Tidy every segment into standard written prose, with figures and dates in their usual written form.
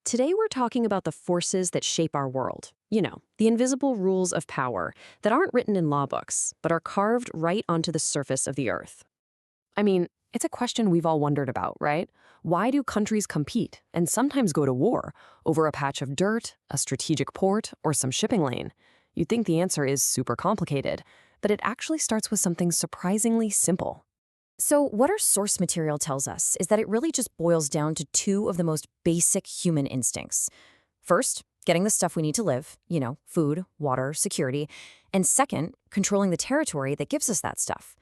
Today we're talking about the forces that shape our world. The invisible rules of power that aren't written in law books, but are carved right onto the surface of the earth. I mean, it's a question we've all wondered about, right? Why do countries compete and sometimes go to war over a patch of dirt, a strategic port, or some shipping lane? You'd think the answer is super complicated, but it actually starts with something surprisingly simple. So what our source material tells us is that it really just boils down to two of the most basic human instincts. First, getting the stuff we need to live, food, water, security. And second, controlling the territory that gives us that stuff.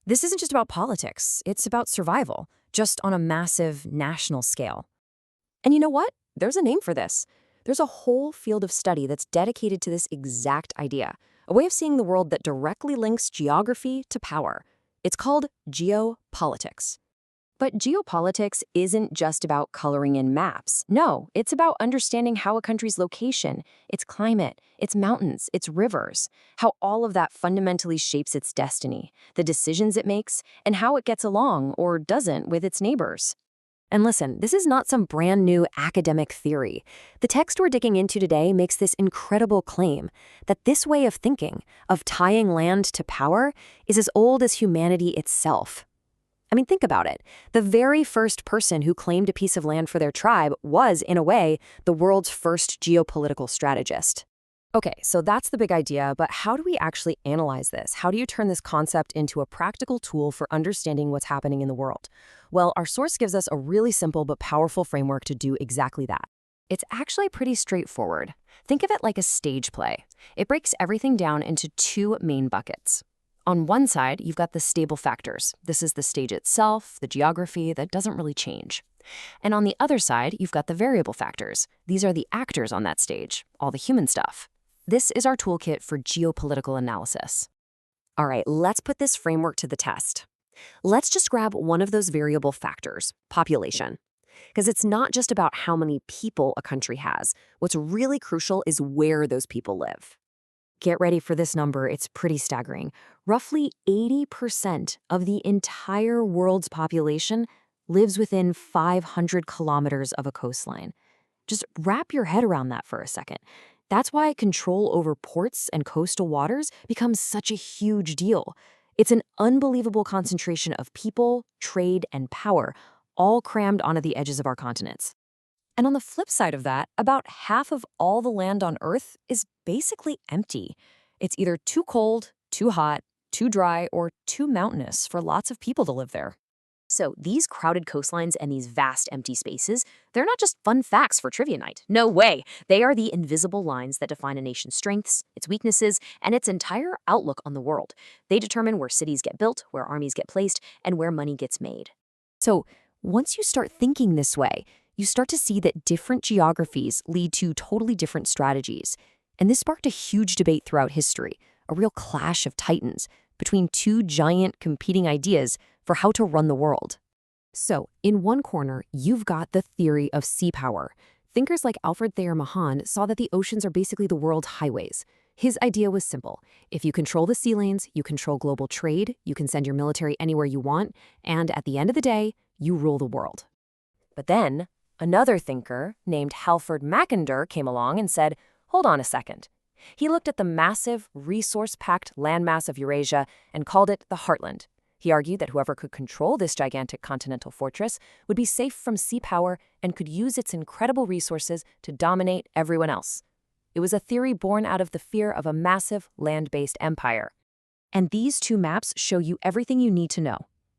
This isn't just about politics, it's about survival, just on a massive national scale. And you know what? There's a name for this. There's a whole field of study that's dedicated to this exact idea, a way of seeing the world that directly links geography to power. It's called geopolitics. But geopolitics isn't just about coloring in maps. No, it's about understanding how a country's location, its climate, its mountains, its rivers, how all of that fundamentally shapes its destiny, the decisions it makes, and how it gets along or doesn't with its neighbors. And listen, this is not some brand new academic theory. The text we're digging into today makes this incredible claim that this way of thinking, of tying land to power, is as old as humanity itself. I mean, think about it. The very first person who claimed a piece of land for their tribe was, in a way, the world's first geopolitical strategist. Okay, so that's the big idea, but how do we actually analyze this? How do you turn this concept into a practical tool for understanding what's happening in the world? Well, our source gives us a really simple but powerful framework to do exactly that. It's actually pretty straightforward. Think of it like a stage play. It breaks everything down into two main buckets. On one side, you've got the stable factors. This is the stage itself, the geography that doesn't really change. And on the other side, you've got the variable factors. These are the actors on that stage, all the human stuff. This is our toolkit for geopolitical analysis. All right, let's put this framework to the test. Let's just grab one of those variable factors, population. Because it's not just about how many people a country has. What's really crucial is where those people live. Get ready for this number, it's pretty staggering. Roughly 80% of the entire world's population lives within 500 kilometers of a coastline. Just wrap your head around that for a second. That's why control over ports and coastal waters becomes such a huge deal. It's an unbelievable concentration of people, trade, and power, all crammed onto the edges of our continents. And on the flip side of that, about half of all the land on Earth is basically empty. It's either too cold, too hot, too dry, or too mountainous for lots of people to live there. So these crowded coastlines and these vast empty spaces, they're not just fun facts for trivia night. No way. They are the invisible lines that define a nation's strengths, its weaknesses, and its entire outlook on the world. They determine where cities get built, where armies get placed, and where money gets made. So once you start thinking this way, you start to see that different geographies lead to totally different strategies. And this sparked a huge debate throughout history, a real clash of titans between two giant competing ideas for how to run the world. So, in one corner, you've got the theory of sea power. Thinkers like Alfred T or Mahan saw that the oceans are basically the world's highways. His idea was simple. If you control the sea lanes, you control global trade, you can send your military anywhere you want, and at the end of the day, you rule the world. But then, another thinker named Halford Mackinder came along and said, hold on a second. He looked at the massive, resource-packed landmass of Eurasia and called it the Heartland. He argued that whoever could control this gigantic continental fortress would be safe from sea power and could use its incredible resources to dominate everyone else. It was a theory born out of the fear of a massive land-based empire. And these two maps show you everything you need to know.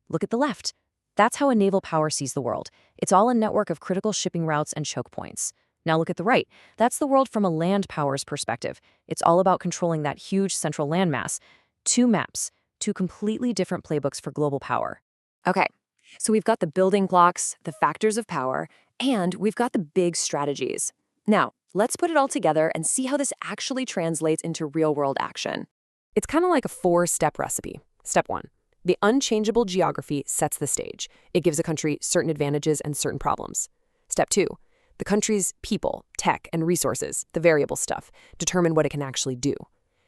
Look at the left. That's how a naval power sees the world. It's all a network of critical shipping routes and choke points. Now look at the right. That's the world from a land power's perspective. It's all about controlling that huge central landmass. Two maps. Two completely different playbooks for global power. Okay, so we've got the building blocks, the factors of power, and we've got the big strategies. Now, let's put it all together and see how this actually translates into real-world action. It's kind of like a 4-step recipe. Step 1. The unchangeable geography sets the stage. It gives a country certain advantages and certain problems. Step 2. The country's people, tech, and resources, the variable stuff, determine what it can actually do.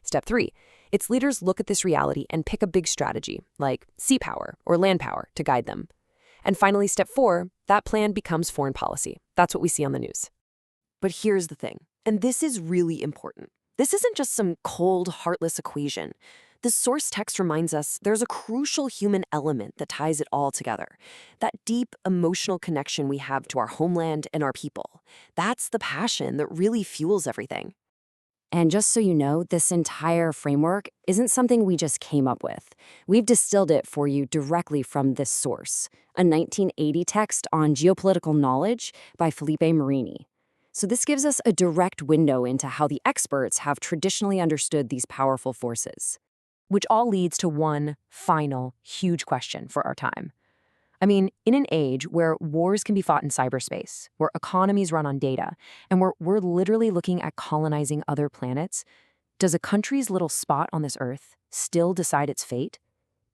Step 3. Its leaders look at this reality and pick a big strategy, like sea power or land power, to guide them. And finally, step 4, that plan becomes foreign policy. That's what we see on the news. But here's the thing, and this is really important. This isn't just some cold, heartless equation. The source text reminds us there's a crucial human element that ties it all together. That deep emotional connection we have to our homeland and our people. That's the passion that really fuels everything. And just so you know, this entire framework isn't something we just came up with. We've distilled it for you directly from this source, a 1980 text on geopolitical knowledge by Felipe Marini. So this gives us a direct window into how the experts have traditionally understood these powerful forces. Which all leads to one final, huge question for our time. I mean, in an age where wars can be fought in cyberspace, where economies run on data, and where we're literally looking at colonizing other planets, does a country's little spot on this Earth still decide its fate?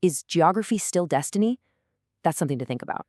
Is geography still destiny? That's something to think about.